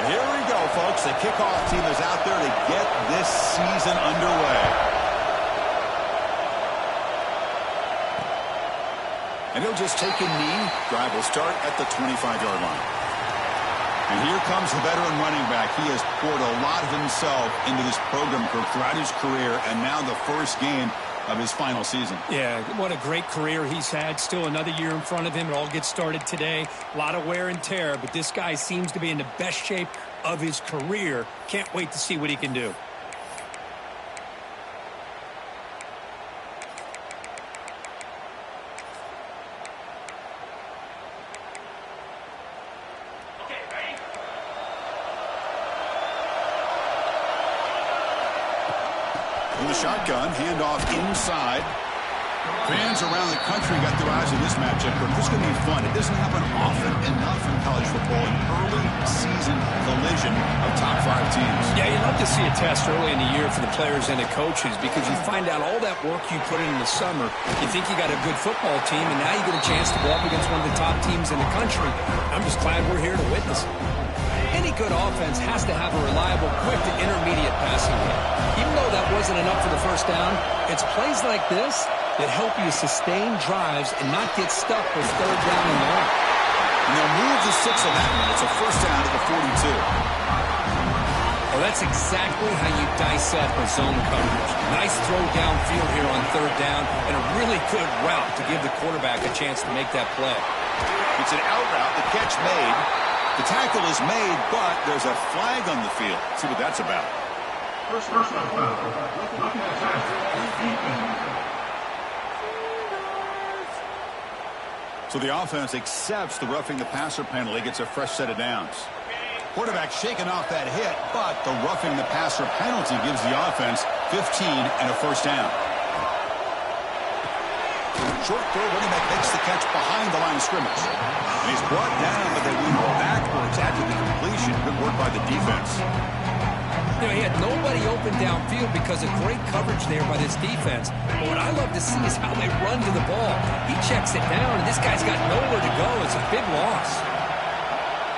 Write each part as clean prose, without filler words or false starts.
Here we go, folks. The kickoff team is out there to get this season underway. And he'll just take a knee. Drive will start at the 25-yard line. And here comes the veteran running back. He has poured a lot of himself into this program throughout his career, and now the first game of his final season. Yeah, what a great career he's had. Still another year in front of him. It all gets started today. A lot of wear and tear, but this guy seems to be in the best shape of his career. Can't wait to see what he can do. In the shotgun, handoff inside. Fans around the country got their eyes on this matchup, but this is going to be fun. It doesn't happen often enough in college football, an early season collision of top 5 teams. Yeah, you love to see a test early in the year for the players and the coaches because you find out all that work you put in the summer. You think you got a good football team, and now you get a chance to go up against one of the top teams in the country. I'm just glad we're here to witness it. Any good offense has to have a reliable, quick to intermediate passing game. Even though that wasn't enough for the first down, it's plays like this that help you sustain drives and not get stuck with third down and long. And they'll move the 6 on that one. It's a first down at the 42. Well, that's exactly how you dissect the zone coverage. Nice throw downfield here on third down and a really good route to give the quarterback a chance to make that play. It's an out route. The catch made. The tackle is made, but there's a flag on the field. Let's see what that's about. First foul. So the offense accepts the roughing the passer penalty, gets a fresh set of downs. Quarterback shaking off that hit, but the roughing the passer penalty gives the offense 15 and a first down. Short throw, running back makes the catch behind the line of scrimmage. And he's brought down, but they move backwards after the completion. Good work by the defense. You know, he had nobody open downfield because of great coverage there by this defense. But what I love to see is how they run to the ball. He checks it down, and this guy's got nowhere to go. It's a big loss.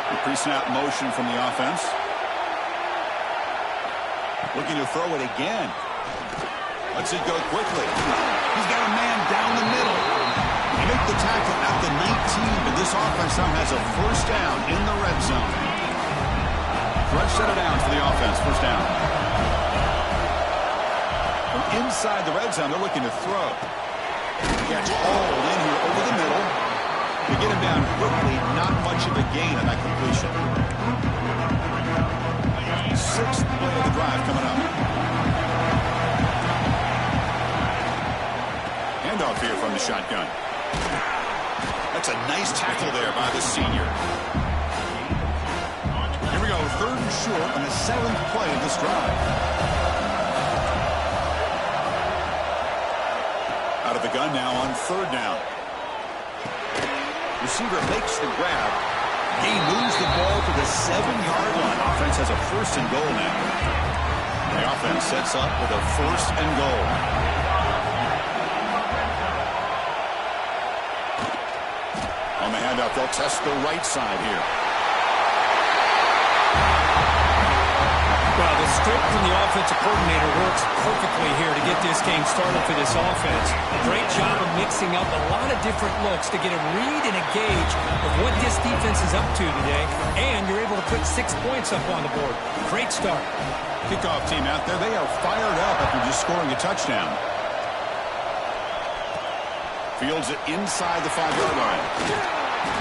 The pre-snap motion from the offense. Looking to throw it again. Lets it go quickly. He's got a man down the middle. They make the tackle at the 19, but this offense now has a first down in the red zone. Fresh set of downs for the offense. First down. From inside the red zone, they're looking to throw. Catch hauled in here over the middle. They get him down quickly. Not much of a gain on that completion. 6th play of the drive coming up. Handoff here from the shotgun. That's a nice tackle there by the senior. Here we go, 3rd and short on the 7th play of this drive. Out of the gun now on 3rd down. Receiver makes the grab. He moves the ball to the 7-yard line. Offense has a 1st and goal now. The offense sets up with a 1st and goal. On the handoff, they'll test the right side here. Well, the script from the offensive coordinator works perfectly here to get this game started for this offense. Great job of mixing up a lot of different looks to get a read and a gauge of what this defense is up to today, and you're able to put 6 points up on the board. Great start. Kickoff team out there, they are fired up after just scoring a touchdown. Fields it inside the 5-yard line.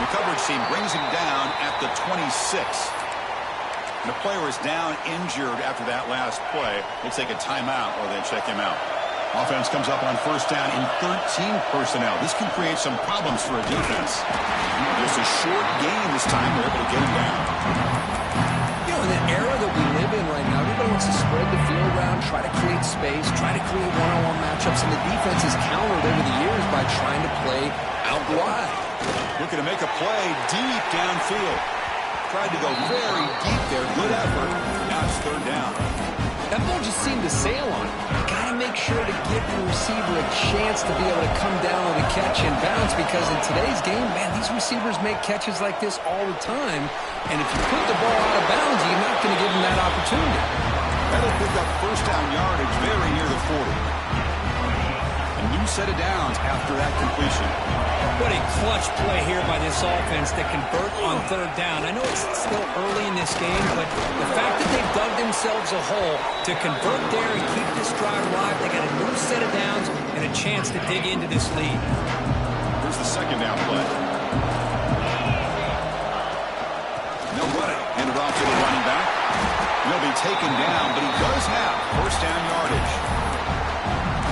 The coverage team brings him down at the 26. The player is down injured after that last play. They'll take a timeout or they check him out. Offense comes up on 1st down in 13 personnel. This can create some problems for a defense. Just a short game this time. They're able to get him down. You know, in the era that we live in right now, everybody wants to spread the field around, try to create space, try to create one-on-one matchups, and the defense has countered over the years by trying to play out wide. Looking to make a play deep downfield. Tried to go very deep there. Good effort. Now it's 3rd down. That ball just seemed to sail on. You got to make sure to give the receiver a chance to be able to come down with a catch and bounce, because in today's game, man, these receivers make catches like this all the time. And if you put the ball out of bounds, you opportunity. That'll pick up first down yardage very near the 40. A new set of downs after that completion. What a clutch play here by this offense to convert on third down. I know it's still early in this game, but the fact that they've dug themselves a hole to convert there and keep this drive alive, they got a new set of downs and a chance to dig into this lead. Here's the second down play. No running. Handed off to the running back. He'll be taken down, but he does have first down yardage.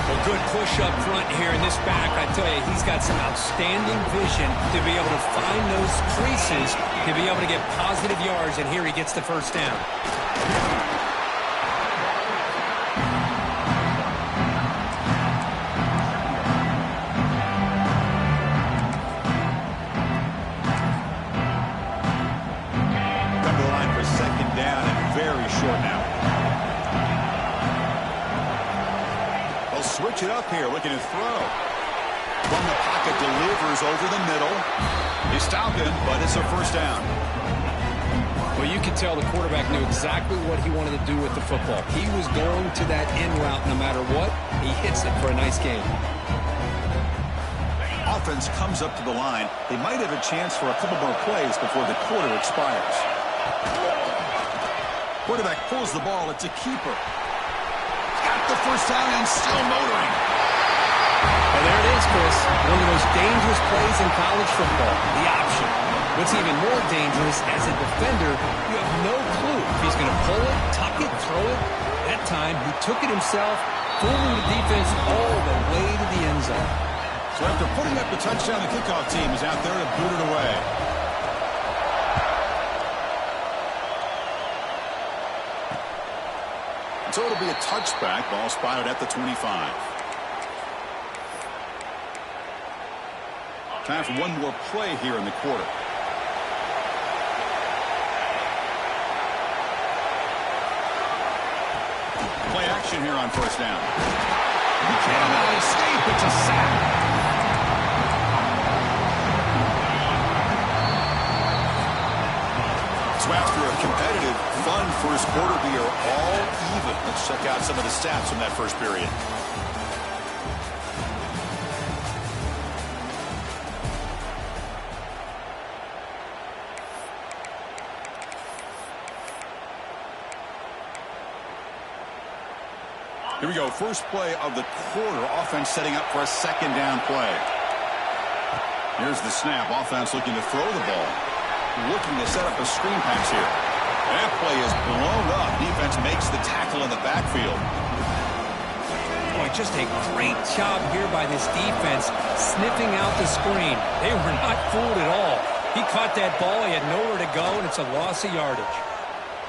A good push up front here in this back. I tell you, he's got some outstanding vision to be able to find those creases, to be able to get positive yards, and here he gets the first down. Come to the line for second down and very short now. Switch it up here, looking to throw. From the pocket, delivers over the middle. He's stopped him, but it's a first down. Well, you can tell the quarterback knew exactly what he wanted to do with the football. He was going to that in route no matter what. He hits it for a nice gain. Offense comes up to the line. They might have a chance for a couple more plays before the quarter expires. Quarterback pulls the ball. It's a keeper. The first down and still motoring. Well, there it is, Chris. One of the most dangerous plays in college football, the option. What's even more dangerous, as a defender, you have no clue if he's going to pull it, tuck it, throw it. That time, he took it himself, fooling the defense all the way to the end zone. So after putting up the touchdown, the kickoff team is out there to boot it away. So it'll be a touchback. Ball spotted at the 25. Time for one more play here in the quarter. Play action here on first down. You cannot escape. It's a sack. So after a competitive, fun first quarter, we are all even. Let's check out some of the stats from that first period. Here we go. First play of the quarter. Offense setting up for a second down play. Here's the snap. Offense looking to throw the ball. Looking to set up a screen pass here. That play is blown up. Defense makes the tackle in the backfield. Boy, just a great job here by this defense, sniffing out the screen. They were not fooled at all. He caught that ball. He had nowhere to go, and it's a loss of yardage.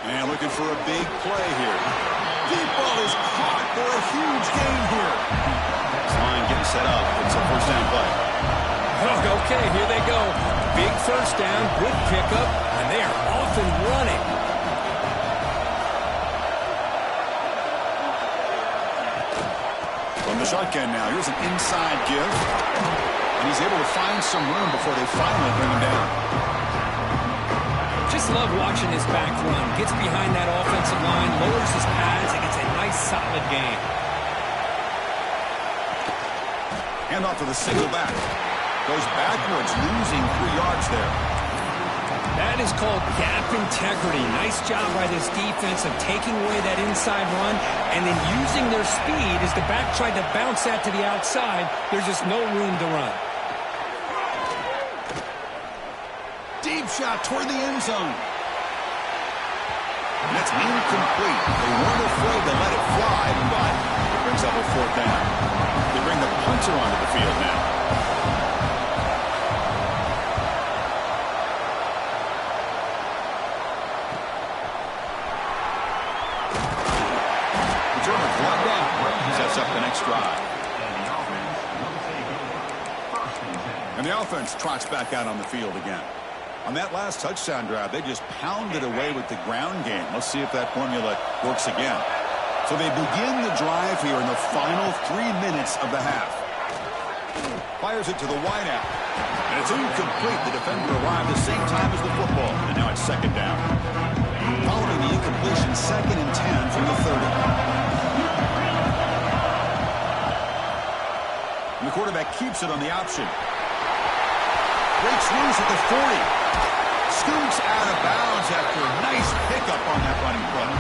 And looking for a big play here. Deep ball is caught for a huge gain here. This line getting set up. It's a first down play. Oh, okay, here they go. Big first down, good pickup, and they are off and running. From the shotgun now, here's an inside give. And he's able to find some room before they finally bring him down. Just love watching this back run. Gets behind that offensive line, lowers his pads, and gets a nice solid gain. Hand off to the single back. Goes backwards, losing 3 yards there. That is called gap integrity. Nice job by this defense of taking away that inside run and then using their speed as the back tried to bounce that to the outside. There's just no room to run. Deep shot toward the end zone. And that's incomplete. They weren't afraid to let it fly, but it brings up a fourth down. They bring the punter onto the field now. Sets up the next drive. And the offense trots back out on the field again. On that last touchdown drive, they just pounded away with the ground game. Let's see if that formula works again. So they begin the drive here in the final 3 minutes of the half. Fires it to the wideout. And it's incomplete. The defender arrived the same time as the football. And now it's second down. Following the incompletion, 2nd and quarterback keeps it on the option. Breaks loose at the 40. Scoots out of bounds after a nice pickup on that running play.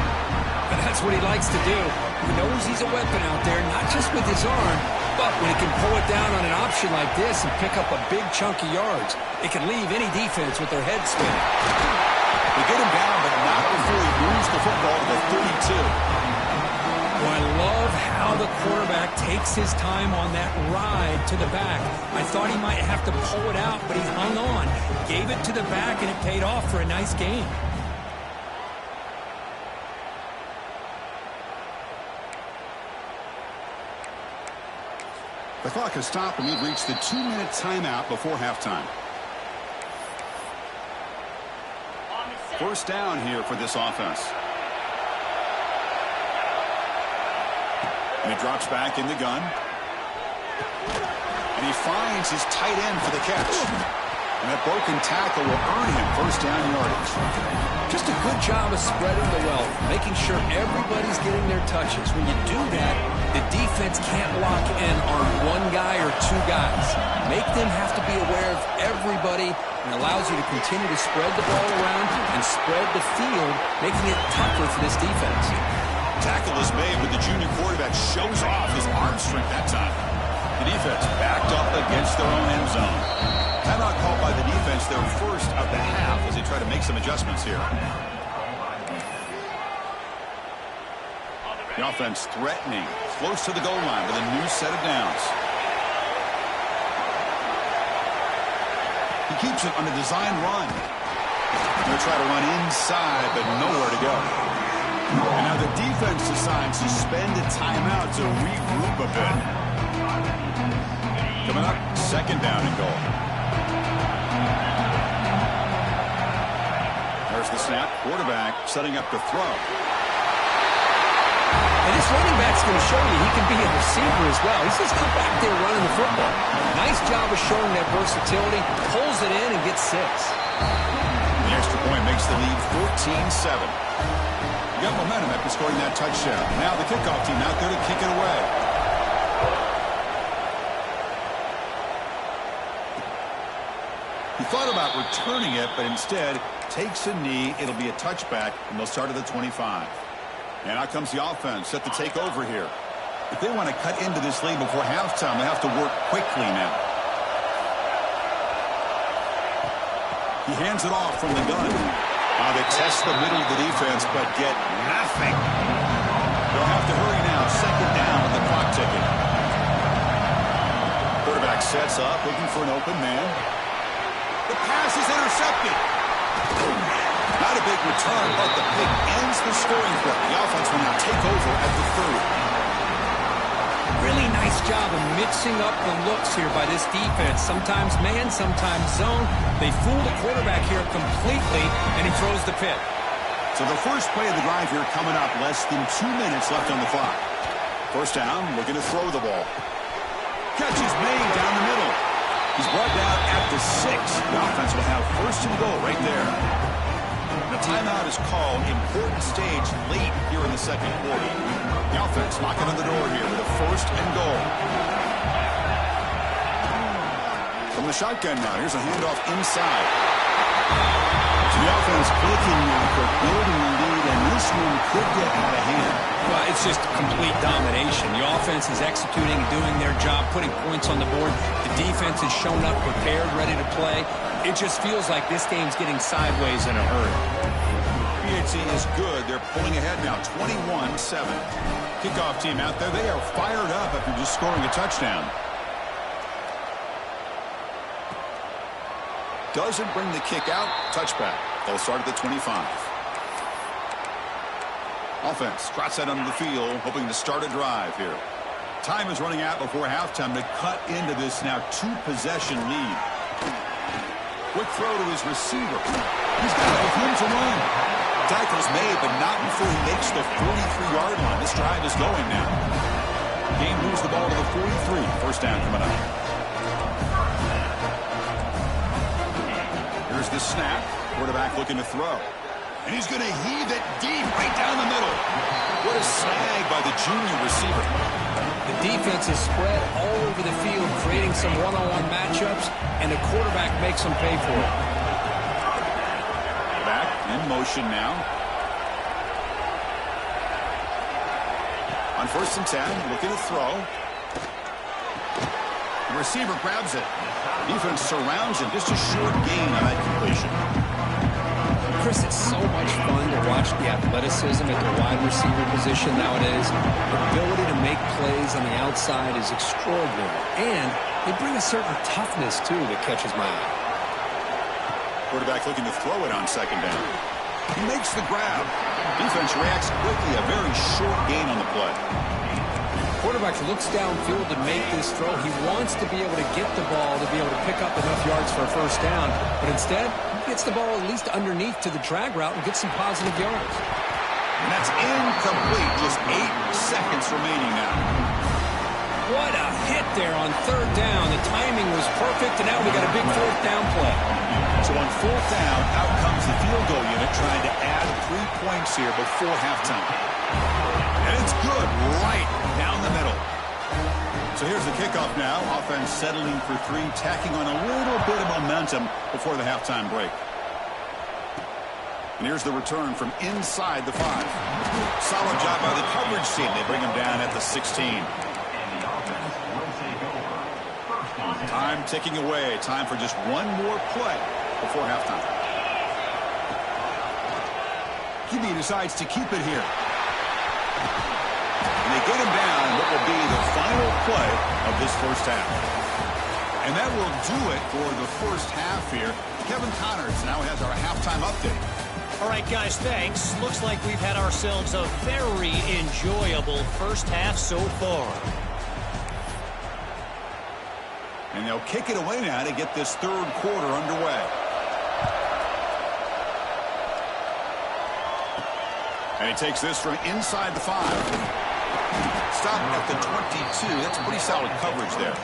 And that's what he likes to do. He knows he's a weapon out there, not just with his arm, but when he can pull it down on an option like this and pick up a big chunk of yards, it can leave any defense with their head spinning. They get him down, but not before he moves the football to the 32. Well, I love how the quarterback takes his time on that ride to the back. I thought he might have to pull it out, but he hung on, gave it to the back, and it paid off for a nice gain. The clock has stopped, and we've reached the 2-minute timeout before halftime. First down here for this offense. And he drops back in the gun. And he finds his tight end for the catch. And that broken tackle will earn him first down yardage. Just a good job of spreading the wealth, making sure everybody's getting their touches. When you do that, the defense can't lock in on one guy or two guys. Make them have to be aware of everybody, and allows you to continue to spread the ball around and spread the field, making it tougher for this defense. Tackle is made, but the junior quarterback shows off his arm strength that time. The defense backed up against their own end zone. Timeout called by the defense, their first of the half, as they try to make some adjustments here. The offense threatening, close to the goal line with a new set of downs. He keeps it on a design run. They'll try to run inside, but nowhere to go. And now the defense decides to spend a timeout to regroup a bit. Coming up, second down and goal. There's the snap. Quarterback setting up the throw. And this running back's going to show you he can be a receiver as well. He's just not back there running the football. Nice job of showing that versatility. Pulls it in and gets 6. The extra point makes the lead 14-7. You got momentum after scoring that touchdown. Now the kickoff team out there to kick it away. He thought about returning it, but instead takes a knee. It'll be a touchback, and they'll start at the 25. And out comes the offense, set to take over here. If they want to cut into this lead before halftime, they have to work quickly now. He hands it off from the gun. They test the middle of the defense, but get nothing. They'll have to hurry now. Second down with the clock ticking. Quarterback sets up, looking for an open man. The pass is intercepted. Not a big return, but the pick ends the scoring play. The offense will now take over at the 30. Really nice job of mixing up the looks here by this defense. Sometimes man, sometimes zone. They fool the quarterback here completely, and he throws the pick. So the first play of the drive here coming up, less than 2 minutes left on the clock. First down, looking to throw the ball. Catch is made down the middle. He's brought down at the 6. The offense will have first and goal right there. The timeout is called. Important stage late here in the second quarter. The offense knocking on the door here with a first and goal. From the shotgun now, here's a handoff inside. So the offense clicking now for building the lead, and this one could get out of hand. Well, it's just complete domination. The offense is executing and doing their job, putting points on the board. The defense has shown up prepared, ready to play. It just feels like this game's getting sideways in a hurry. PHC is good. They're pulling ahead now, 21-7. Kickoff team out there. They are fired up after just scoring a touchdown. Doesn't bring the kick out. Touchback. They'll start at the 25. Offense trots out onto the field, hoping to start a drive here. Time is running out before halftime to cut into this now 2-possession lead. Quick throw to his receiver. He's got it with him to run. Tackle's made, but not before he makes the 43-yard line. This drive is going now. Game moves the ball to the 43. First down coming up. Here's the snap. Quarterback looking to throw. And he's going to heave it deep right down the middle. What a snag by the junior receiver. The defense is spread all over the field, creating some one-on-one matchups, and the quarterback makes them pay for it. Back in motion now. On 1st and 10, looking to throw. The receiver grabs it. Defense surrounds him. Just a short gain on that completion. Chris, it's so much fun to watch the athleticism at the wide receiver position nowadays. The ability to make plays on the outside is extraordinary. And they bring a certain toughness, too, that catches my eye. Quarterback looking to throw it on 2nd down. He makes the grab. Defense reacts quickly. A very short gain on the play. Quarterback looks downfield to make this throw. He wants to be able to get the ball to be able to pick up enough yards for a 1st down. But instead, he gets the ball at least underneath to the drag route and gets some positive yards. And that's incomplete. Just 8 seconds remaining now. What a hit there on 3rd down. The timing was perfect, and now we got a big 4th down play. So on 4th down, out comes the field goal unit trying to add 3 points here before halftime. And it's good right down the middle. So here's the kickoff now. Offense settling for 3, tacking on a little bit of momentum before the halftime break. And here's the return from inside the 5. Solid job by the coverage team. They bring him down at the 16. Time ticking away. Time for just one more play before halftime. QB decides to keep it here. And they get him down in what will be the final play of this 1st half. And that will do it for the 1st half here. Kevin Connors now has our halftime update. All right, guys, thanks. Looks like we've had ourselves a very enjoyable 1st half so far. And they'll kick it away now to get this 3rd quarter underway. And he takes this from inside the 5. Stop at the 22. That's pretty solid coverage there.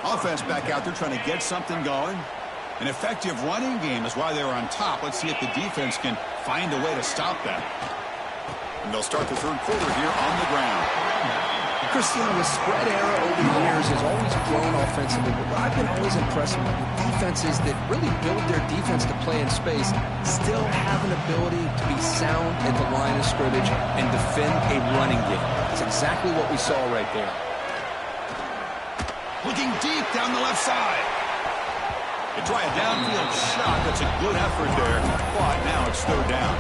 Offense back out there trying to get something going. An effective running game is why they're on top. Let's see if the defense can find a way to stop that. And they'll start the 3rd quarter here on the ground. Christine, the spread era over the years has always grown offensively, but what I've been always impressed with defenses that really build their defense to play in space still have an ability to be sound at the line of scrimmage and defend a running game. That's exactly what we saw right there. Looking deep down the left side. They try a downfield shot. That's a good effort there, but now it's 3rd down.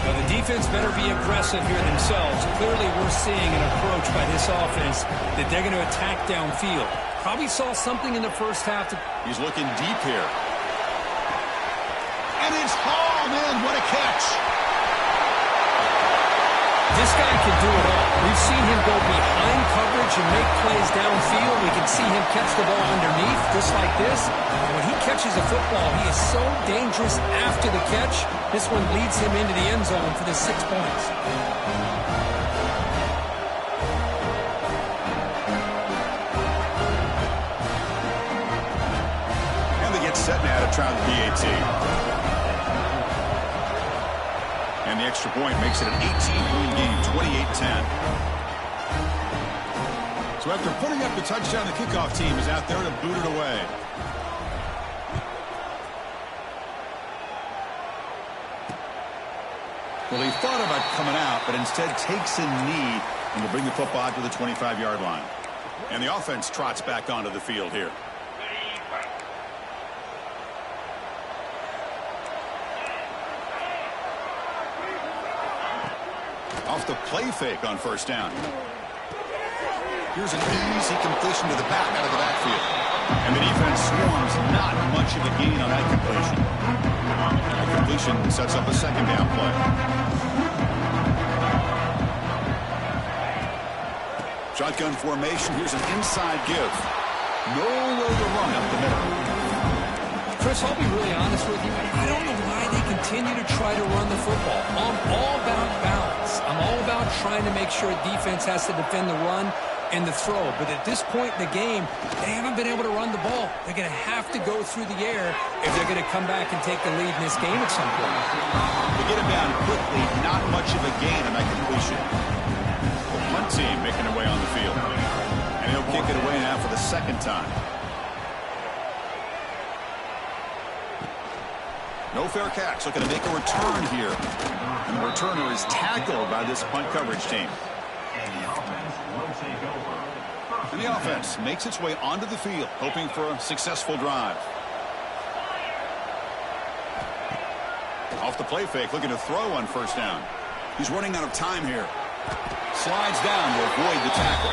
Well, the defense better be aggressive here themselves. Clearly, we're seeing an approach by this offense that they're going to attack downfield. Probably saw something in the 1st half. He's looking deep here. And it's hauled in. What a catch. This guy can do it all. We've seen him go behind coverage and make plays downfield. We can see him catch the ball underneath, just like this. And when he catches a football, he is so dangerous after the catch. This one leads him into the end zone for the 6 points. And they get set now to try the PAT. And the extra point makes it an 18-point game, 28-10. So after putting up the touchdown, the kickoff team is out there to boot it away. Well, he thought about coming out, but instead takes a knee and will bring the football out to the 25-yard line. And the offense trots back onto the field here. Off the play fake on 1st down. Here's an easy completion to the back out of the backfield. And the defense swarms not much of a gain on that completion. That completion sets up a 2nd down play. Shotgun formation. Here's an inside give. Nowhere to run up the middle. Chris, I'll be really honest with you. I don't know why they continue to try to run the football. I'm all about balance. I'm all about trying to make sure defense has to defend the run and the throw. But at this point in the game, they haven't been able to run the ball. They're going to have to go through the air if they're going to come back and take the lead in this game at some point. They get him down quickly, not much of a gain on that completion. The punt team making their way on the field. And he'll kick it away now for the second time. No fair catch, looking to make a return here. And the returner is tackled by this punt coverage team. And the offense makes its way onto the field, hoping for a successful drive. Off the play fake, looking to throw on first down. He's running out of time here. Slides down to avoid the tackle.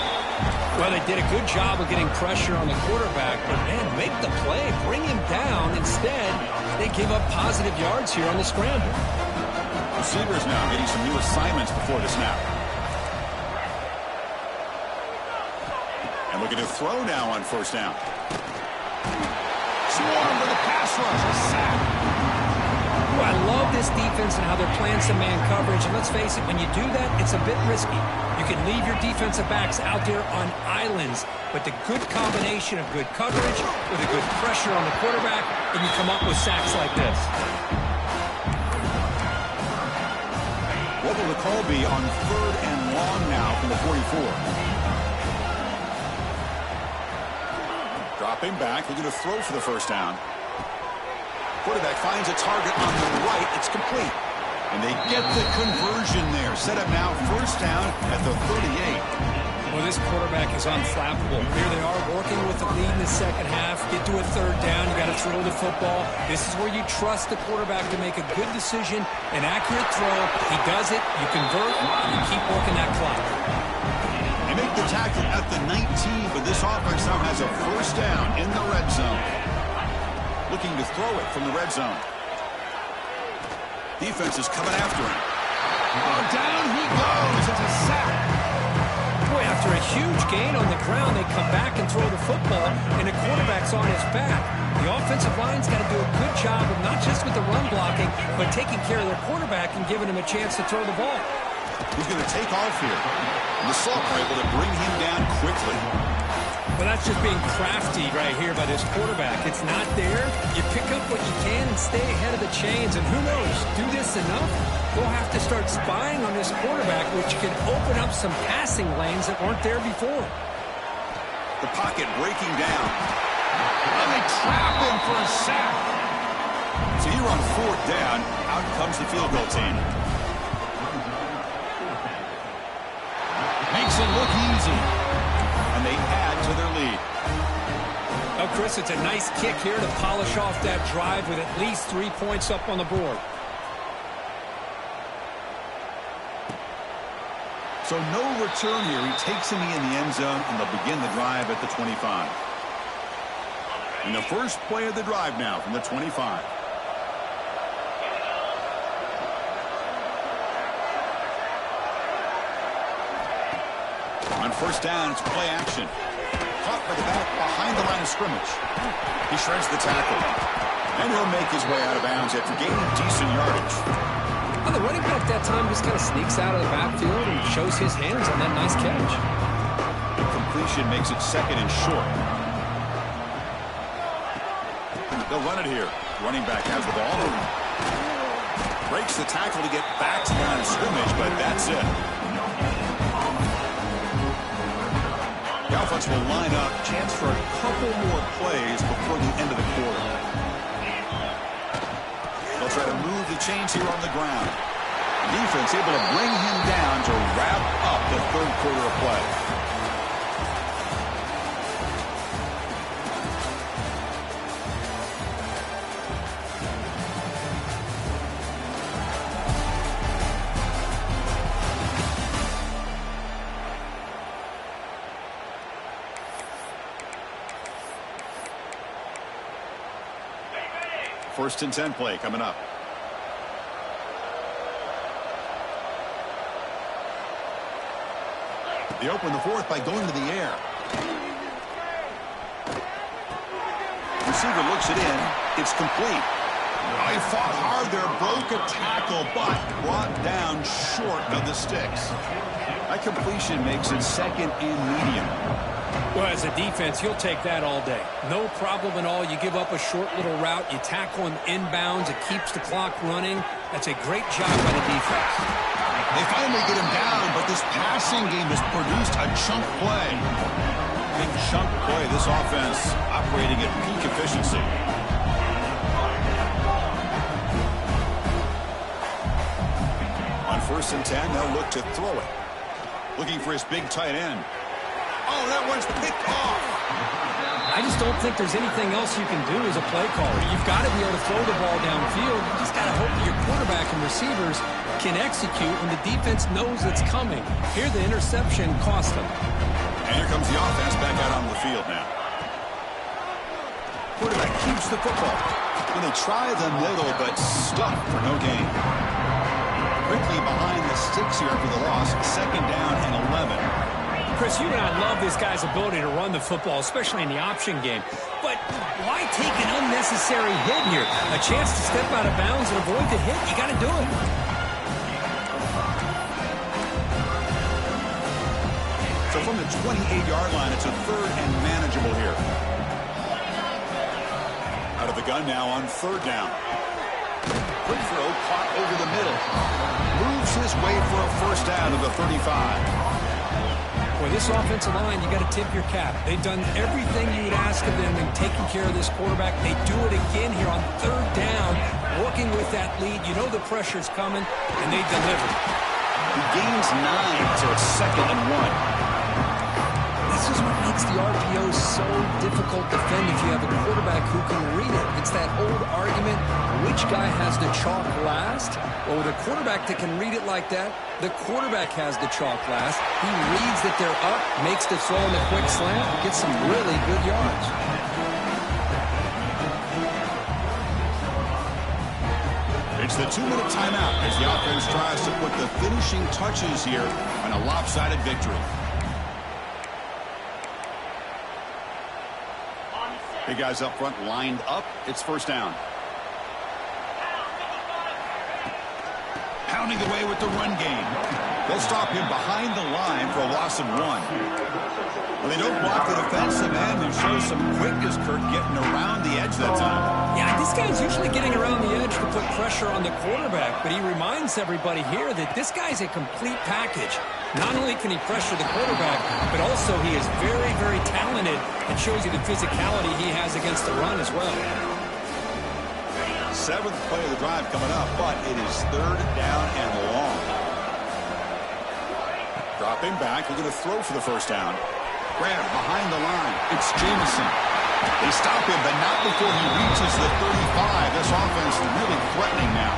Well, they did a good job of getting pressure on the quarterback, but, man, make the play, bring him down. Instead, they gave up positive yards here on the scramble. Receivers now getting some new assignments before the snap. And looking to throw now on first down. Swarm with a pass rush, a sack. Ooh, I love this defense and how they're playing some man coverage. And let's face it, when you do that, it's a bit risky. You can leave your defensive backs out there on islands, but the good combination of good coverage with a good pressure on the quarterback, and you come up with sacks like this. What will the call be on 3rd and long now from the 44? Dropping back, looking to throw for the first down. Quarterback finds a target on the right. It's complete. And they get the conversion there. Set up now first down at the 38. Well, this quarterback is unflappable. Here they are working with the lead in the second half. Get to a 3rd down. You got to throw the football. This is where you trust the quarterback to make a good decision, an accurate throw. He does it. You convert, and you keep working that clock. They make the tackle at the 19, but this offense now has a first down in the red zone. Looking to throw it from the red zone. Defense is coming after him. Oh, down he goes. It's a sack. Boy, after a huge gain on the ground, they come back and throw the football, and the quarterback's on his back. The offensive line's got to do a good job of not just with the run blocking, but taking care of their quarterback and giving him a chance to throw the ball. He's going to take off here. And the Salk are able to bring him down quickly. Well, that's just being crafty right here by this quarterback. It's not there. You pick up what you can and stay ahead of the chains. And who knows, do this enough, they'll have to start spying on this quarterback, which can open up some passing lanes that weren't there before. The pocket breaking down. And they trap him for a sack. So here on 4th down, out comes the field goal team. Makes it look easy. And they add to their lead. Oh, Chris, it's a nice kick here to polish off that drive with at least 3 points up on the board. So no return here. He takes him in the end zone, and they'll begin the drive at the 25. And the first play of the drive now from the 25. On first down, it's play action. Caught by the back behind the line of scrimmage. He shreds the tackle. And he'll make his way out of bounds after gaining decent yardage. Well, the running back that time just kind of sneaks out of the backfield and shows his hands on that nice catch. Completion makes it 2nd and short. They'll run it here. Running back has the ball. Breaks the tackle to get back to the line of scrimmage, but that's it. The offense will line up, chance for a couple more plays before the end of the quarter. They'll try to move the chains here on the ground. The defense able to bring him down to wrap up the 3rd quarter of play. First and 10 play coming up. They open the 4th by going to the air. Receiver looks it in. It's complete. Oh, he fought hard there, broke a tackle, but brought down short of the sticks. That completion makes it second and medium. Well, as a defense, you'll take that all day. No problem at all. You give up a short little route. You tackle in inbounds. It keeps the clock running. That's a great job by the defense. They finally get him down, but this passing game has produced a chunk play. Big chunk play. This offense operating at peak efficiency. On 1st and 10, they'll look to throw it. Looking for his big tight end. Oh, that one's picked off. I just don't think there's anything else you can do as a play caller. You've got to be able to throw the ball downfield. You just got to hope that your quarterback and receivers can execute when the defense knows it's coming. Here, the interception cost them. And here comes the offense back out on the field now. Quarterback keeps the football. And they try the middle, but stuck for no gain. Quickly behind the sticks here for the loss. 2nd down and 11. Chris, you and I love this guy's ability to run the football, especially in the option game. But why take an unnecessary hit here? A chance to step out of bounds and avoid the hit? You got to do it. So from the 28-yard line, it's a 3rd and manageable here. Out of the gun now on 3rd down. Quick throw caught over the middle. Moves his way for a 1st down to the 35. Boy, this offensive line, you got to tip your cap. They've done everything you would ask of them in taking care of this quarterback. They do it again here on 3rd down, working with that lead. You know the pressure's coming, and they deliver. He gains 9, so it's 2nd and 1. This is what makes the RPO so difficult to defend if you have a quarterback who can read it. It's that old argument, which guy has the chalk last? Well, with a quarterback that can read it like that, the quarterback has the chalk last. He reads that they're up, makes the throw in the quick slant, gets some really good yards. It's the 2-minute timeout as the offense tries to put the finishing touches here on a lopsided victory. Big guys up front lined up. It's 1st down. Pounding away with the run game. They'll stop him behind the line for a loss of 1. Well, they don't block the defensive end and show some quickness, Kurt, getting around the edge that time. Yeah, this guy's usually getting around the edge to put pressure on the quarterback, but he reminds everybody here that this guy's a complete package. Not only can he pressure the quarterback, but also he is very, very talented and shows you the physicality he has against the run as well. 7th play of the drive coming up, but it is 3rd down and long. Dropping back, looking to throw for the 1st down. Grab behind the line. It's Jameson. They stop him, but not before he reaches the 35. This offense is really threatening now.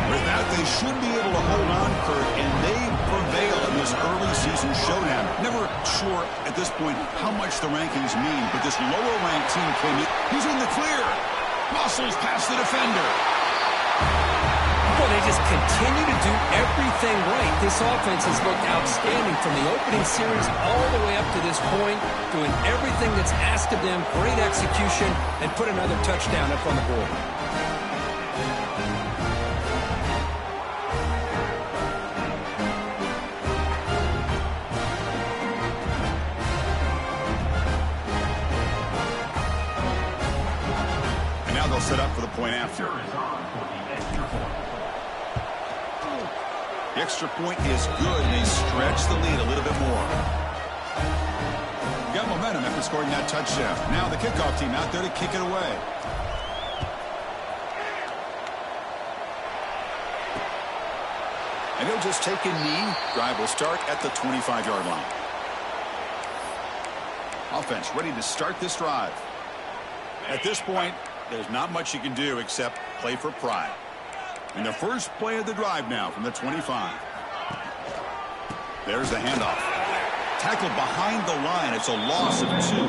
With that, they should be able to hold on, Kurt, and they prevail in this early season showdown. Never sure at this point how much the rankings mean, but this lower-ranked team came in. He's in the clear. Muscles past the defender. Well, they just continue to do everything right. This offense has looked outstanding from the opening series all the way up to this point, doing everything that's asked of them, great execution, and put another touchdown up on the board. And now they'll set up for the point after. The extra point is good, and they stretch the lead a little bit more. Got momentum after scoring that touchdown. Now the kickoff team out there to kick it away. And he'll just take a knee. Drive will start at the 25-yard line. Offense ready to start this drive. At this point, there's not much you can do except play for pride. And the first play of the drive now from the 25. There's the handoff. Tackled behind the line. It's a loss of 2.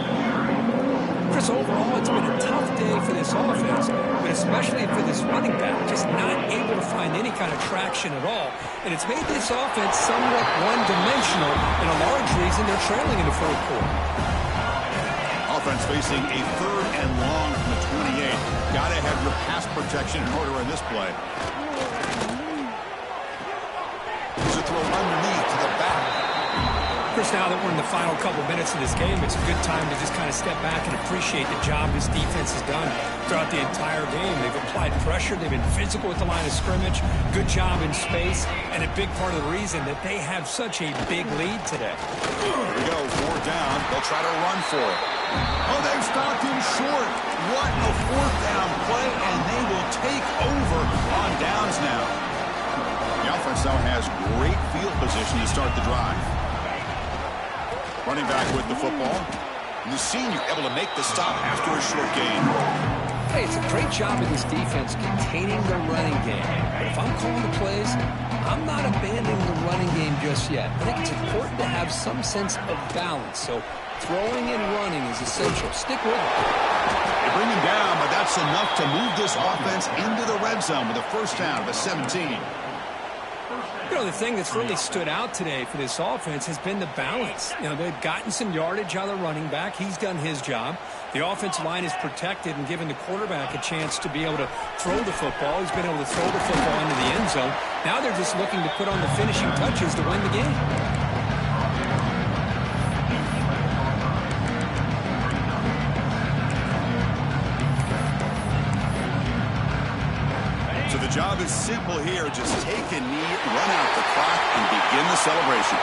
Chris, overall, it's been a tough day for this offense, but especially for this running back, just not able to find any kind of traction at all. And it's made this offense somewhat one-dimensional, and a large reason they're trailing in the 4th quarter. Offense facing a 3rd and long from the 28. Got to have your pass protection in order in this play. It's a to throw underneath to the back. Chris, now that we're in the final couple minutes of this game, it's a good time to just kind of step back and appreciate the job this defense has done throughout the entire game. They've applied pressure. They've been physical at the line of scrimmage. Good job in space. And a big part of the reason that they have such a big lead today. Here we go, 4th down. They'll try to run for it. Oh, they've stopped him short. What a 4th down play, and they will take over on downs now. The offense now has great field position to start the drive. Running back with the football. And the senior able to make the stop after a short gain. Hey, it's a great job of this defense containing the running game. But if I'm calling the plays, I'm not abandoning the running game just yet. I think it's important to have some sense of balance. So throwing and running is essential. Stick with it. They bring him down, but that's enough to move this offense into the red zone with a 1st down of the 17. You know, the thing that's really stood out today for this offense has been the balance. You know, they've gotten some yardage out of the running back. He's done his job. The offensive line is protected and given the quarterback a chance to be able to throw the football. He's been able to throw the football into the end zone. Now they're just looking to put on the finishing touches to win the game. So the job is simple here. Just take a knee, run out the clock, and begin the celebration.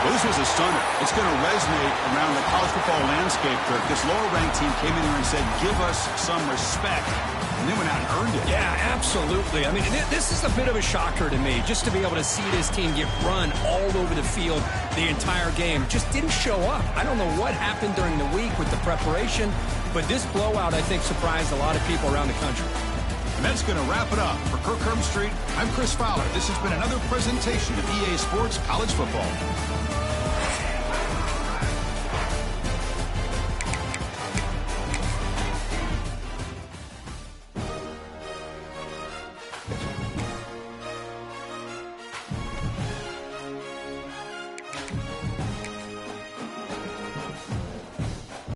Well, this was a stunner. It's going to resonate around the college football landscape, Kirk. This lower-ranked team came in here and said, give us some respect. And they went out and earned it. Yeah, absolutely. I mean, this is a bit of a shocker to me, just to be able to see this team get run all over the field the entire game. Just didn't show up. I don't know what happened during the week with the preparation, but this blowout, I think, surprised a lot of people around the country. And that's going to wrap it up. For Kirk Herbstreit, I'm Chris Fowler. This has been another presentation of EA Sports College Football.